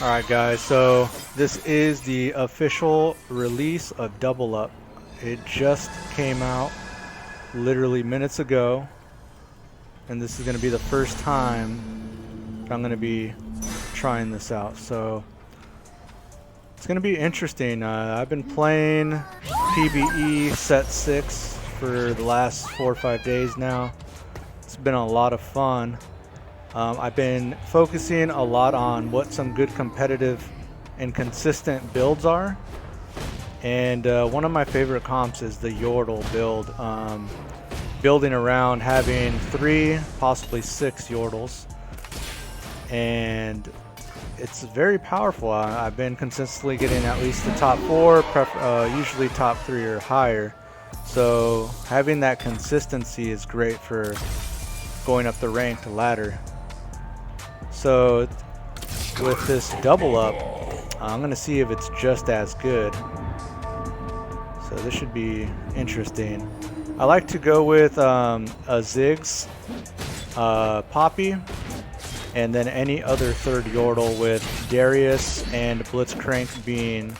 Alright guys, so this is the official release of Double Up. It just came out literally minutes ago, and this is going to be the first time I'm going to be trying this out. So it's going to be interesting. I've been playing PBE Set 6 for the last 4 or 5 days now. It's been a lot of fun. I've been focusing a lot on what some good competitive and consistent builds are. And one of my favorite comps is the Yordle build. Building around having 3, possibly 6 Yordles. And it's very powerful. I've been consistently getting at least the top 4, usually top 3 or higher. So having that consistency is great for going up the ranked ladder. So with this Double Up, I'm going to see if it's just as good. So this should be interesting. I like to go with a Ziggs, Poppy, and then any other third Yordle, with Darius and Blitzcrank being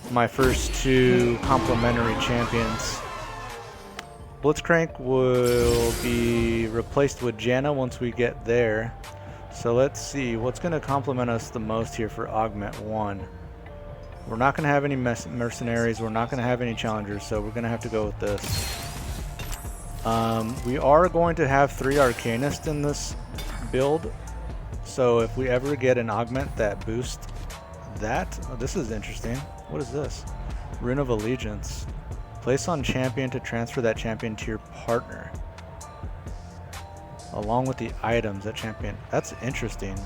my first 2 complementary champions. Blitzcrank will be replaced with Janna once we get there. So let's see what's going to complement us the most here for Augment 1. We're not going to have any mercenaries, we're not going to have any challengers, so we're going to have to go with this. We are going to have 3 Arcanists in this build, so if we ever get an augment that boosts that, oh, this is interesting. What is this? Rune of Allegiance. Place on champion to transfer that champion to your partner, along with the items that champion. That's interesting.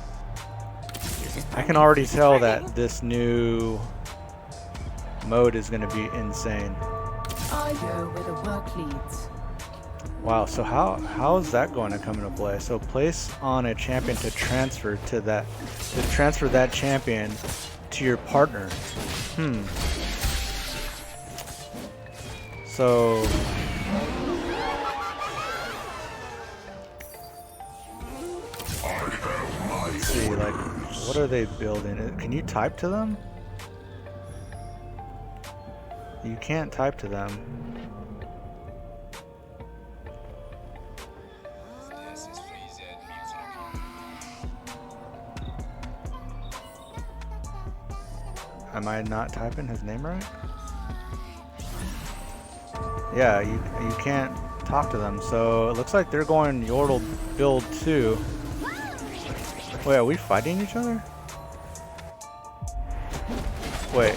I can already tell that this new mode is going to be insane. I go where the work leads. Wow, so how is that going to come into play? So place on a champion to transfer that champion to your partner. So let's see, like, what are they building? Can you type to them? You can't type to them. Am I not typing his name right? Yeah, you can't talk to them, so it looks like they're going Yordle build too. Wait, are we fighting each other? Wait.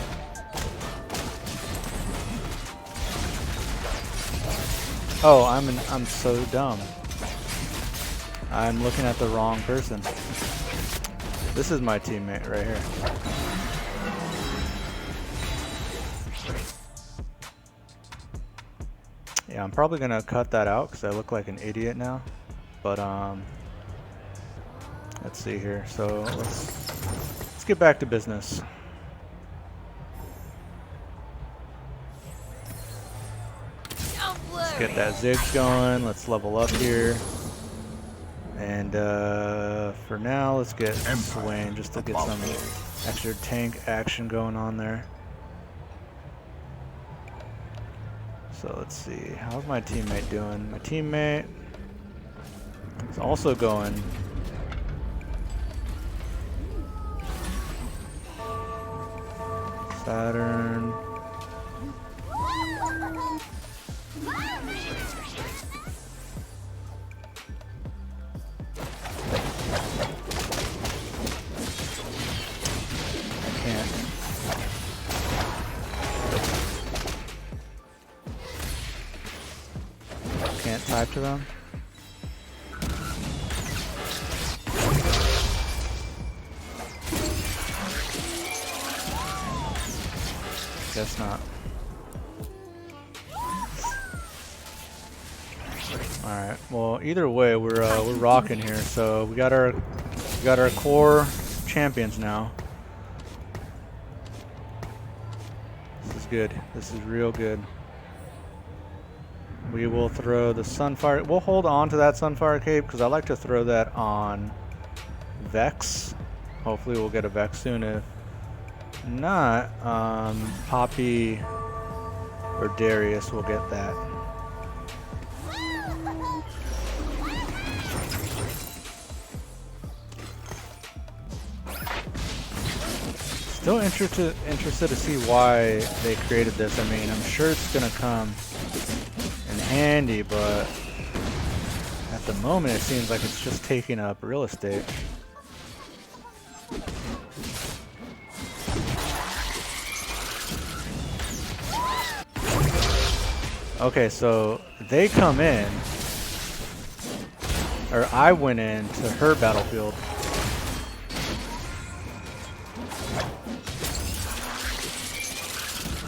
Oh, I'm so dumb. I'm looking at the wrong person. This is my teammate right here. Yeah, I'm probably gonna cut that out because I look like an idiot now. But let's see here. So let's get back to business. Let's get that Ziggs going. Let's level up here. And for now, let's get Swain just to get some extra tank action going on there. So let's see, how's my teammate doing? My teammate is also going Saturn. Can't type to them. Guess not. Alright, well either way we're rocking here. So we got our core champions now. This is good. This is real good. We will throw the Sunfire. We'll hold on to that Sunfire Cape because I like to throw that on Vex Hopefully we'll get a Vex soon. If not, Poppy or Darius will get that. Still interested to see why they created this. I mean, I'm sure it's gonna come in handy, but at the moment it seems like it's just taking up real estate. Okay, so they come in, or I went into her battlefield.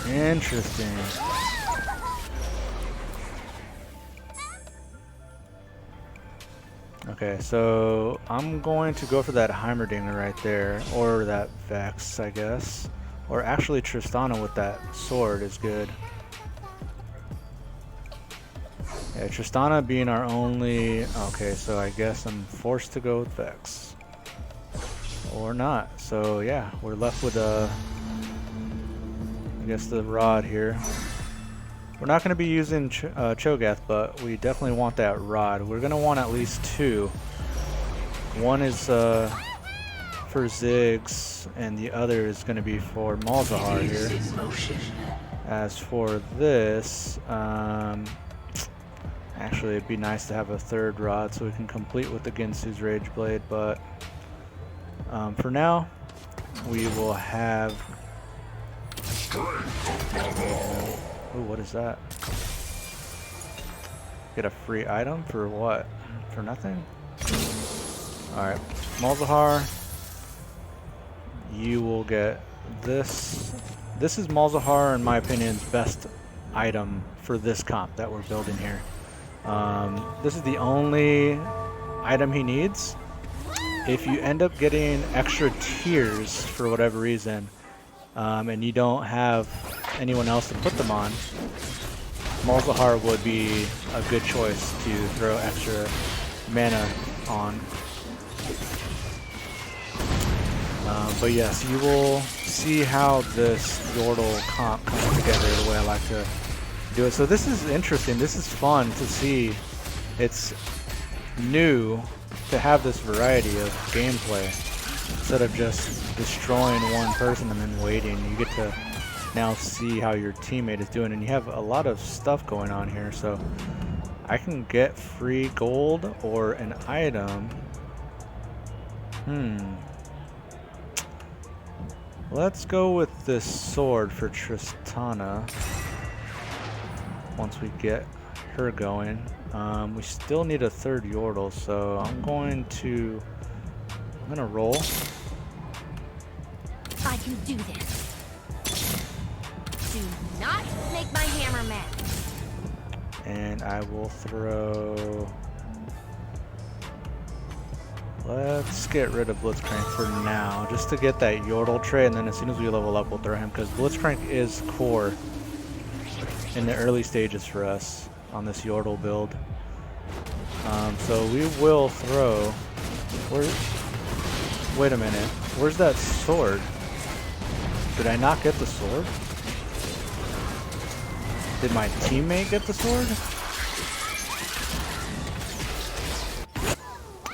Interesting. Okay, so I'm going to go for that Heimerdinger right there, or that Vex, I guess. Or actually Tristana with that sword is good. Yeah, Tristana being our only... Okay, so I guess I'm forced to go with Vex. Or not. So yeah, we're left with I guess the rod here. We're not going to be using Cho'Gath, but we definitely want that rod. We're going to want at least two. One is for Ziggs, and the other is going to be for Malzahar here. As for this, actually it'd be nice to have a third rod so we can complete with the Ginsu's Rage Blade, but for now, we will have... Ooh, what is that? Get a free item for what? For nothing? Alright, Malzahar, you will get this. This is Malzahar, in my opinion's best item for this comp that we're building here. This is the only item he needs. If you end up getting extra tiers for whatever reason, and you don't have anyone else to put them on, Malzahar would be a good choice to throw extra mana on. But yes, you will see how this Yordle comp comes together the way I like to do it. So this is interesting. This is fun to see. It's new to have this variety of gameplay. Instead of just destroying one person and then waiting, you get to now see how your teammate is doing, and you have a lot of stuff going on here. So I can get free gold or an item. Let's go with this sword for Tristana once we get her going. We still need a third Yordle, so I'm gonna roll. I can do this. Do not make my hammer mad. And I will throw... Let's get rid of Blitzcrank for now, just to get that Yordle trait, and then as soon as we level up, we'll throw him, because Blitzcrank is core in the early stages for us on this Yordle build. So we will throw... Wait a minute. Where's that sword? Did I not get the sword? Did my teammate get the sword?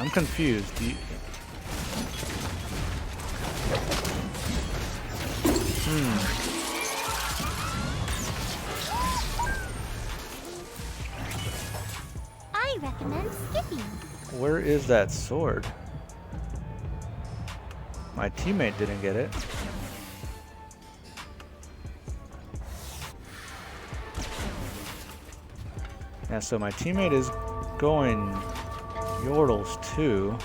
I'm confused. I recommend skipping. Where is that sword? My teammate didn't get it. Yeah, so my teammate is going Yordles too.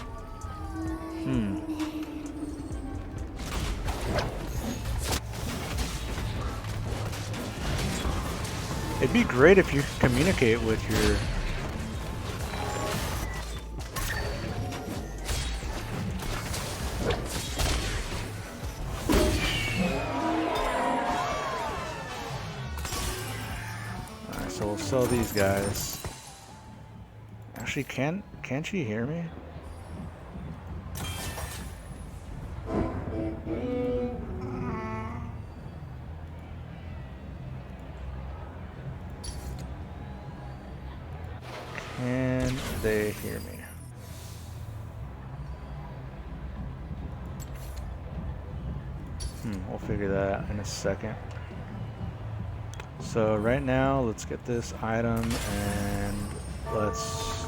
It'd be great if you could communicate with your... Alright, so we'll sell these guys. Actually, can't she hear me? they hear me? We'll figure that out in a second. So right now, let's get this item and let's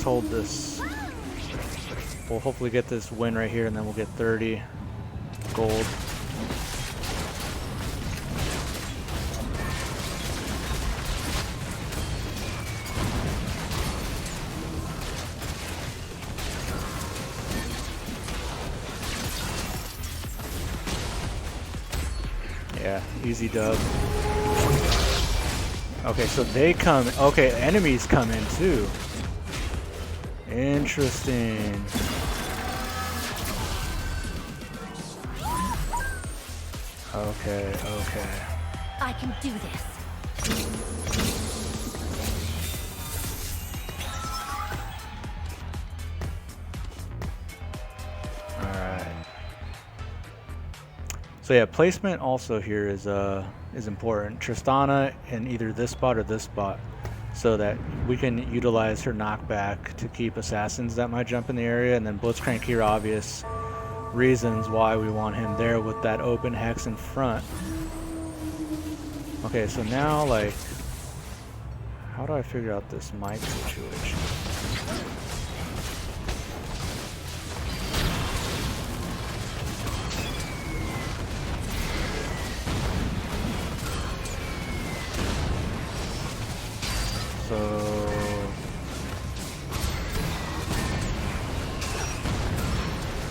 hold this. We'll hopefully get this win right here, and then we'll get 30 gold. Yeah, easy dub. Okay, so they come. Okay, enemies come in too. Interesting. Okay, okay. I can do this. So yeah, placement also here is important. Tristana in either this spot or this spot, so that we can utilize her knockback to keep assassins that might jump in the area, and then Blitzcrank here, obvious reasons why we want him there with that open hex in front. Okay, so now like, how do I figure out this mic situation?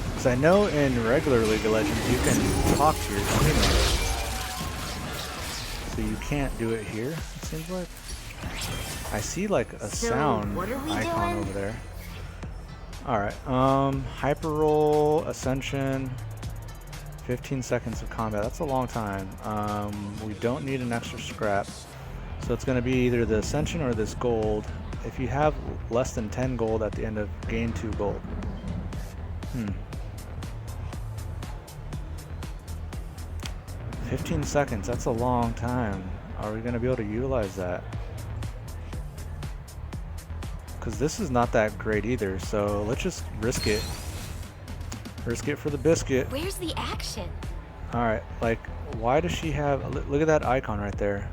Because I know in regular League of Legends you can talk to your teammates, so you can't do it here, it seems like. I see like a sound icon over there. Alright, Hyper Roll, Ascension, 15 seconds of combat. That's a long time. We don't need an extra scrap. So it's going to be either the Ascension or this gold. If you have less than 10 gold at the end of gain 2 gold. 15 seconds, that's a long time. Are we going to be able to utilize that? Because this is not that great either, so let's just risk it. Risk it for the biscuit. Where's the action? Alright, like, why does she have... Look at that icon right there.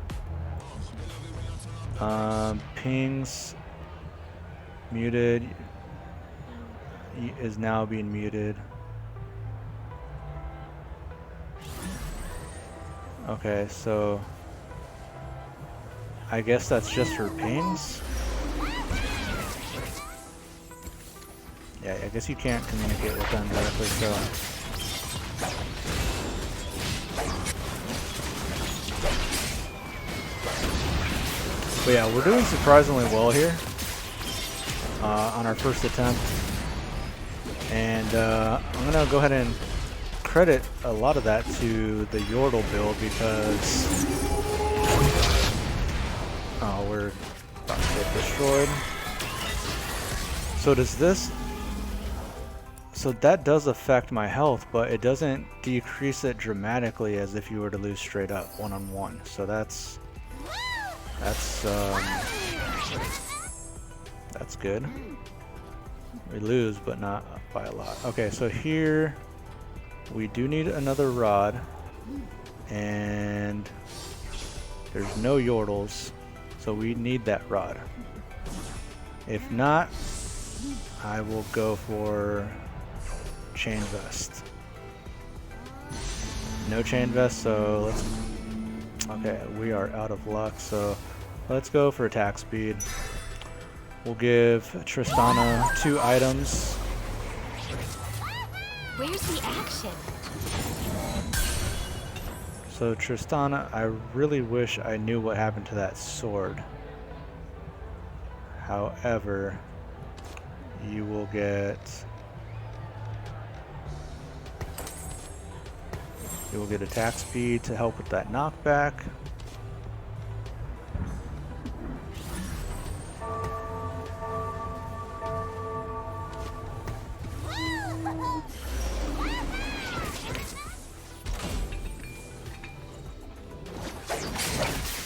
Pings muted is now being muted. Okay, so I guess that's just her pings. Yeah, I guess you can't communicate with them directly, so but yeah, we're doing surprisingly well here on our first attempt, and I'm gonna go ahead and credit a lot of that to the Yordle build because we're about to get destroyed. So does this? So that does affect my health, but it doesn't decrease it dramatically as if you were to lose straight up one-on-one. So that's good. We lose, but not by a lot. Okay, so here we do need another rod, and there's no Yordles, so we need that rod. If not, I will go for chain vest. No chain vest, so let's... Okay, we are out of luck, so let's go for attack speed. We'll give Tristana 2 items. Where's the action? So Tristana, I really wish I knew what happened to that sword. However, you will get attack speed to help with that knockback.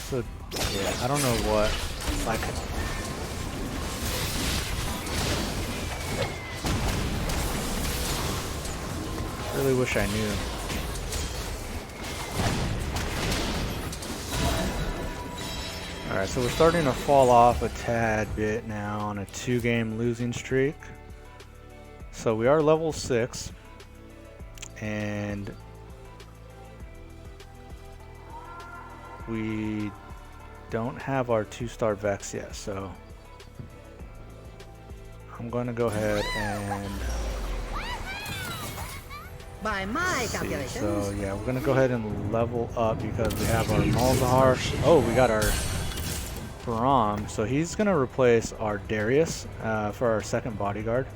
So Yeah, I don't know what. Like, really wish I knew. Alright, so we're starting to fall off a tad bit now on a 2-game losing streak. So we are level 6. And we don't have our 2-star Vex yet, so I'm going to go ahead and by my calculations. So yeah, we're gonna go ahead and level up because we have our Malzahar. Oh, we got our Braum. So he's gonna replace our Darius for our second bodyguard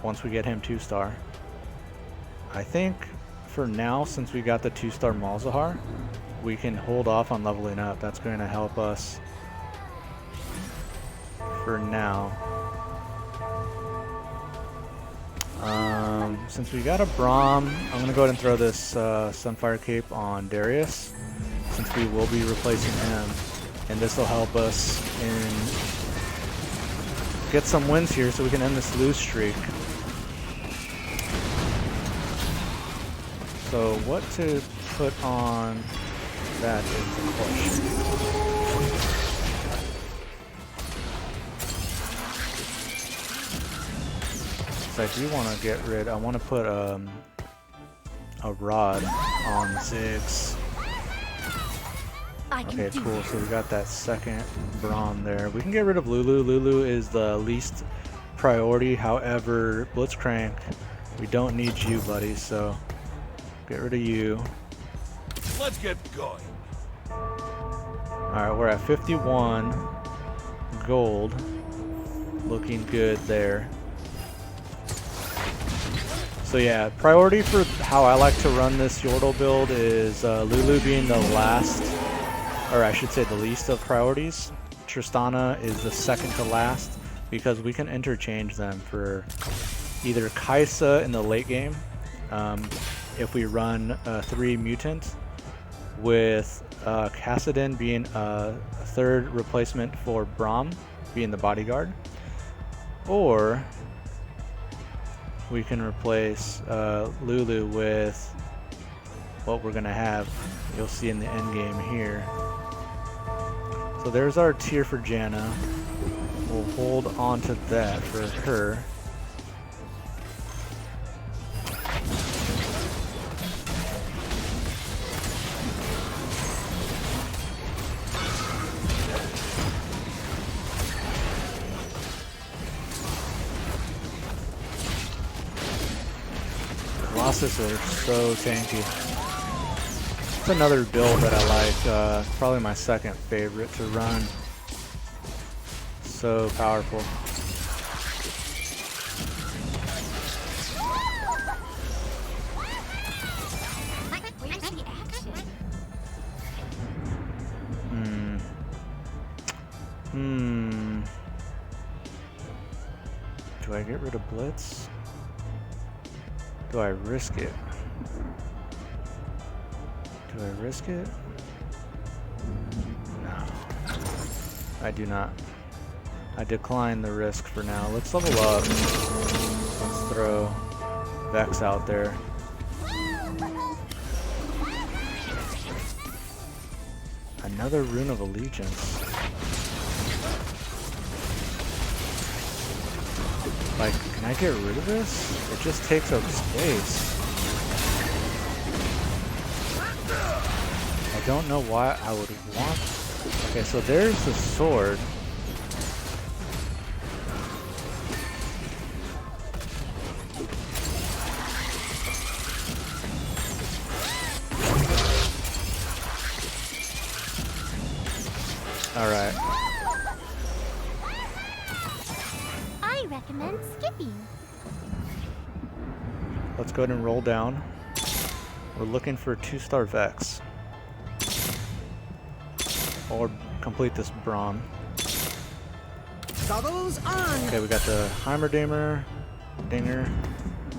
once we get him 2-star. I think for now, since we got the 2-star Malzahar, we can hold off on leveling up. That's going to help us for now. Since we got a Braum, I'm going to go ahead and throw this Sunfire Cape on Darius, since we will be replacing him. And this will help us get some wins here so we can end this lose streak. So what to put on that is the question. So I do want to get rid, I want to put a rod on Ziggs. Okay, cool. So we got that second Braum there. We can get rid of Lulu. Lulu is the least priority. However, Blitzcrank, we don't need you, buddy. So get rid of you. Let's get going. Alright, we're at 51 gold. Looking good there. So yeah, priority for how I like to run this Yordle build is Lulu being the last, or I should say the least of priorities. Tristana is the second to last because we can interchange them for either Kaisa in the late game if we run 3 mutant, with Kassadin being a third replacement for Braum being the bodyguard, or we can replace Lulu with what we're going to have. You'll see in the end game here. So there's our tier for Janna. We'll hold on to that for her. Colossus are so tanky. It's another build that I like. Probably my second favorite to run. So powerful. Do I get rid of Blitz? Do I risk it? Do I risk it? No. I do not. I decline the risk for now. Let's level up. Let's throw Vex out there. Another Rune of Allegiance. Like, can I get rid of this? It just takes up space. I don't know why I would want... Okay, so there's the sword. Alright. I recommend skipping. Let's go ahead and roll down. We're looking for 2-star Vex. Or complete this Braum. Goggles on. Okay, we got the Heimerdinger. Dinger.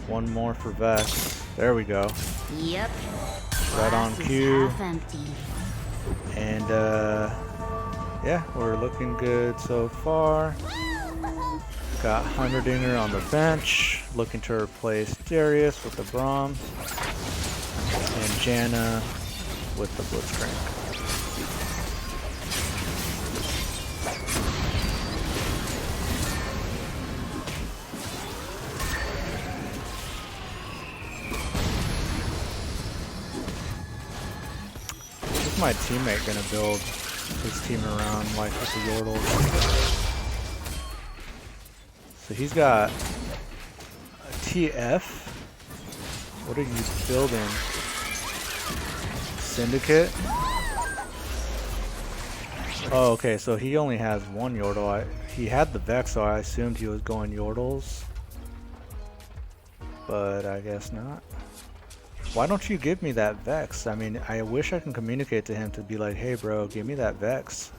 One more for Vex. There we go. Yep. Right on cue. Half empty. And yeah, we're looking good so far. Got Heimerdinger on the bench, looking to replace Darius with the Braum, and Janna with the Blitzcrank. What's my teammate gonna build his team around, like with the Yordles? So he's got a TF. What are you building? Syndicate? Oh, okay, so he only has one Yordle. He had the Vex, so I assumed he was going Yordles. But I guess not. Why don't you give me that Vex? I mean, I wish I can communicate to him to be like, hey bro, give me that Vex.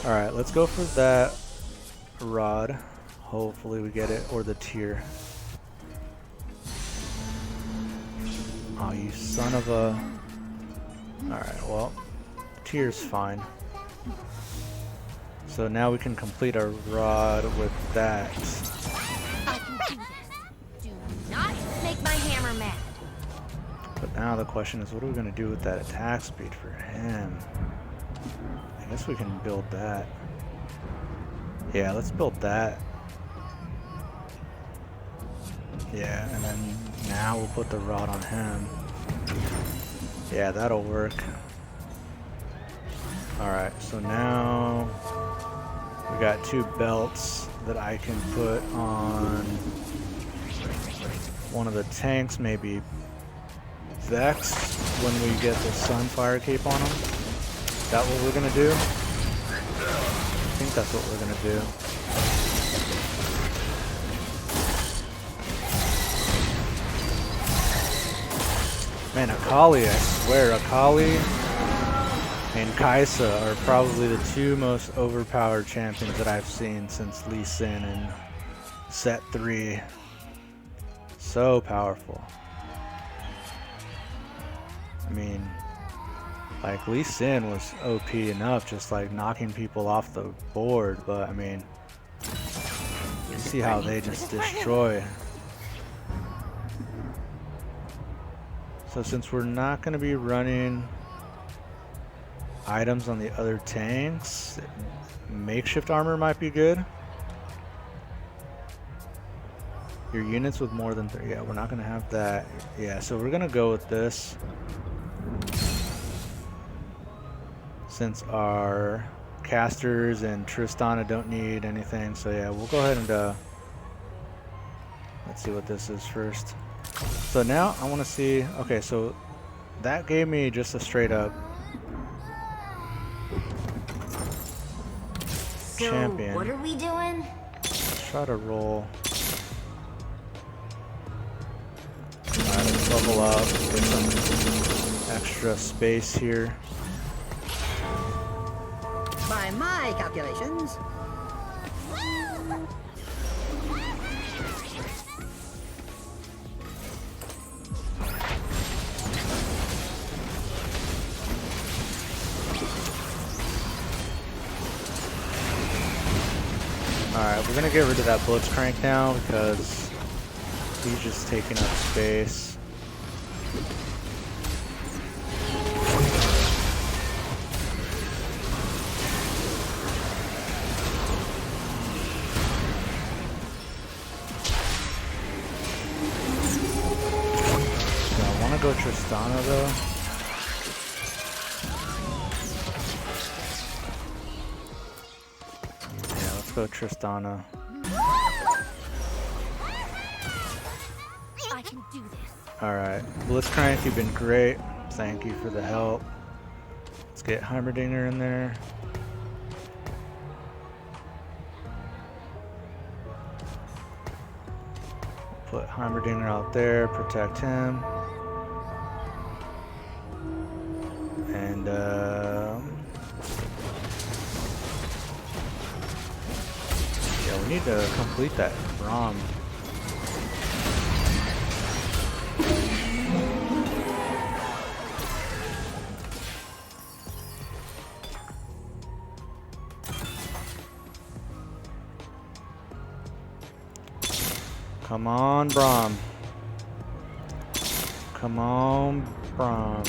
Alright, let's go for that rod. Hopefully we get it, or the tier. Oh, you son of a... Alright, well, tier's fine. So now we can complete our rod with that. I can do this. Do not make my hammer mad. But now the question is, what are we going to do with that attack speed for him? I guess we can build that. Yeah, let's build that. Yeah, and then now we'll put the rod on him. Yeah, that'll work. Alright, so now we got 2 belts that I can put on one of the tanks, maybe Vex when we get the Sunfire Cape on him. Is that what we're gonna do? I think that's what we're gonna do. Man, Akali, I swear, Akali and Kaisa are probably the 2 most overpowered champions that I've seen since Lee Sin in set 3. So powerful. I mean, like, Lee Sin was OP enough, just like knocking people off the board, but I mean, you see how they just destroy. So since we're not going to be running items on the other tanks, makeshift armor might be good. Your units with more than 3, yeah, we're not going to have that. Yeah, so we're going to go with this. Since our casters and Tristana don't need anything, so yeah, we'll go ahead and let's see what this is first. So now I want to see, okay, so that gave me just a straight up champion. What are we doing? Let's try to roll. Alright, let's level up, get some extra space here. By my calculations, Alright, we're gonna get rid of that Blitzcrank now because he's just taking up space. I wanna go Tristana though. Go Tristana. I can do this. Alright, Blitzcrank, you've been great. Thank you for the help. Let's get Heimerdinger in there. Put Heimerdinger out there, protect him. And yeah, we need to complete that Braum. Come on, Braum. Come on, Braum.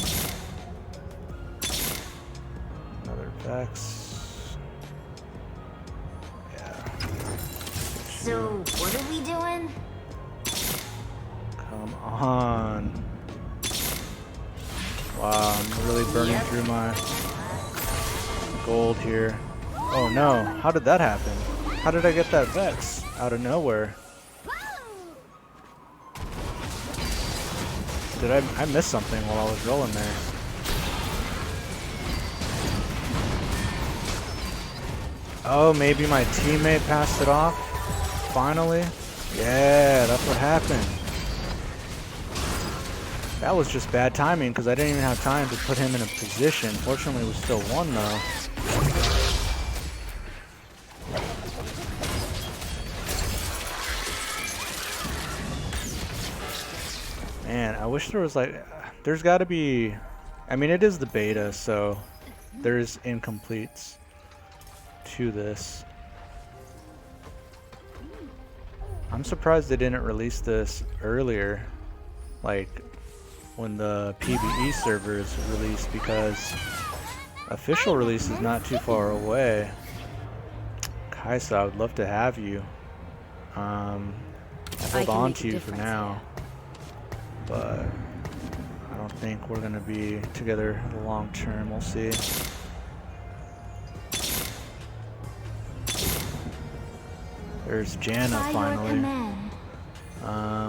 Another Vex. Yeah. So, what are we doing? Come on. Wow, I'm really burning through my gold here. Oh no, how did that happen? How did I get that Vex out of nowhere? Did I miss something while I was rolling there? Oh, maybe my teammate passed it off? Finally? Yeah, that's what happened. That was just bad timing because I didn't even have time to put him in a position. Fortunately, we still won though. Man, I wish there was like, there's got to be, I mean it is the beta, so there's incompletes to this. I'm surprised they didn't release this earlier, like when the PvE servers released, because official release is not too far away. Kaisa, I would love to have you. I'll hold on to you for now, but I don't think we're gonna be together long term. We'll see. There's Jana finally.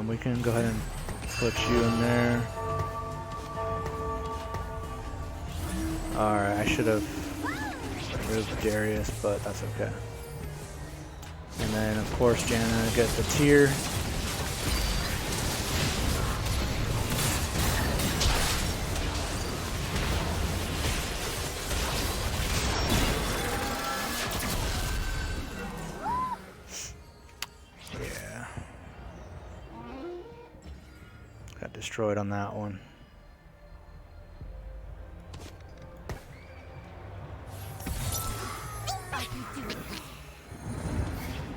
We can go ahead and put you in there. Alright, I should have removed Darius, but that's okay. And then of course Jana gets the tier. Yeah. Got destroyed on that one.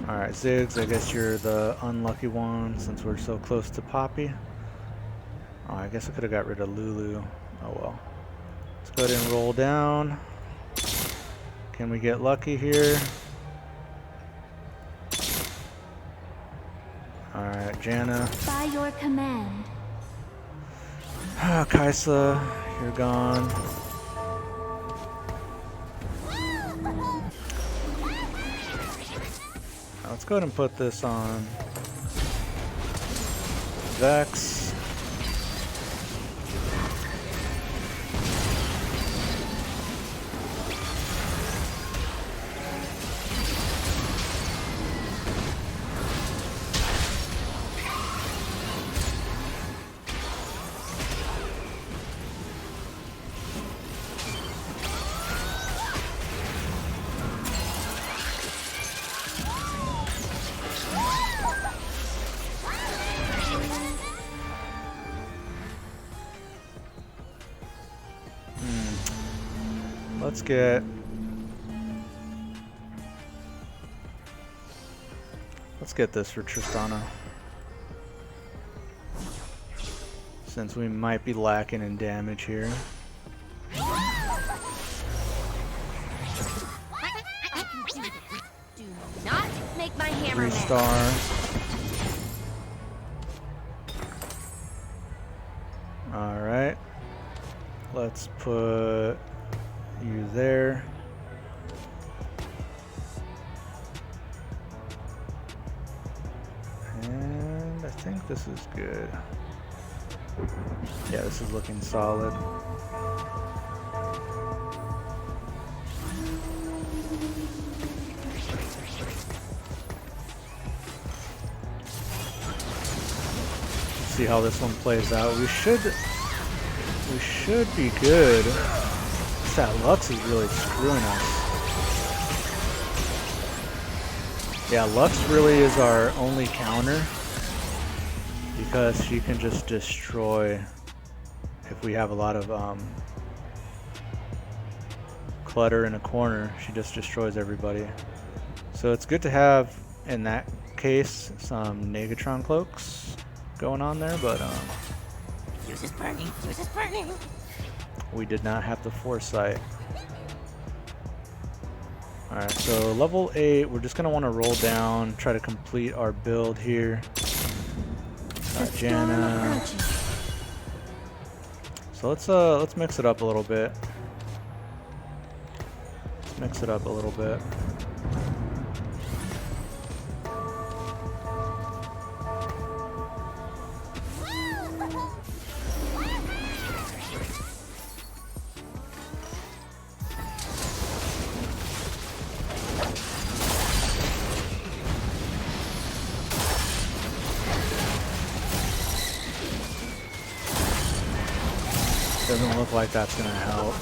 Alright, Ziggs, I guess you're the unlucky one since we're so close to Poppy. Oh, I guess I could have got rid of Lulu. Oh well. Let's go ahead and roll down. Can we get lucky here? Alright, Jana. By your command. Kaisa, you're gone. Let's go ahead and put this on Vex. Let's get this for Tristana, since we might be lacking in damage here. Do not make my hammer mad. 3-star. Alright. Let's put you there. And I think this is good. Yeah, this is looking solid. See how this one plays out. We should be good. That Lux is really screwing us. Yeah, Lux really is our only counter, because she can just destroy if we have a lot of clutter in a corner. She just destroys everybody. So it's good to have in that case some Negatron cloaks going on there, but Fuse is burning. Fuse is burning. we did not have the foresight. Alright, so level 8, we're just going to want to roll down, try to complete our build here. Got Janna. So let's mix it up a little bit. Let's mix it up a little bit. Doesn't look like that's gonna help.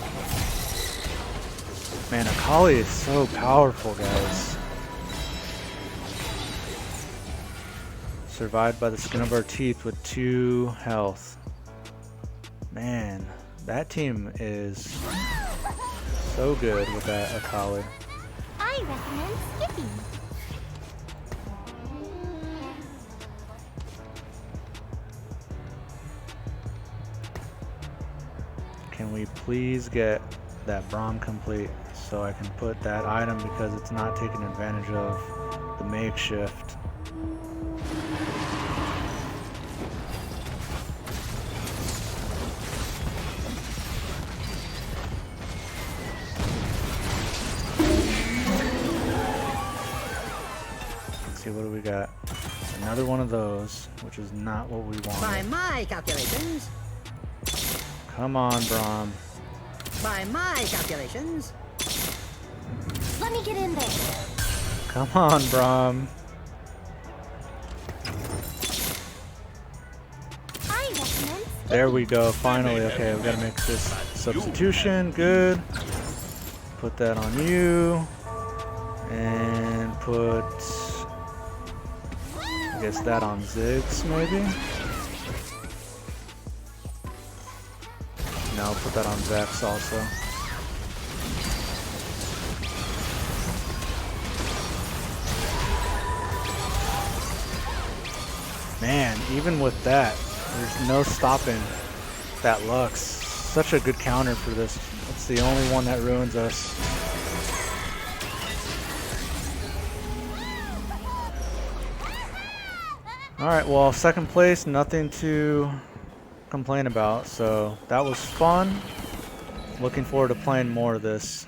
Man, Akali is so powerful, guys. Survived by the skin of our teeth with 2 health. Man, that team is so good with that Akali. I recommend skipping. Can we please get that Braum complete so I can put that item, because it's not taking advantage of the makeshift. Let's see, what do we got? Another one of those, which is not what we wanted. By my calculations, Come on, Braum. by my calculations, Let me get in there. Come on, Braum. I recommend There we go, finally. Okay, we gotta make this substitution. Good. Put that on you. And put, I guess, that on Ziggs, maybe? No, put that on Vex also. Man, even with that, there's no stopping that Lux. Such a good counter for this. It's the only one that ruins us. Alright, well, second place, nothing to complain about. So that was fun. Looking forward to playing more of this.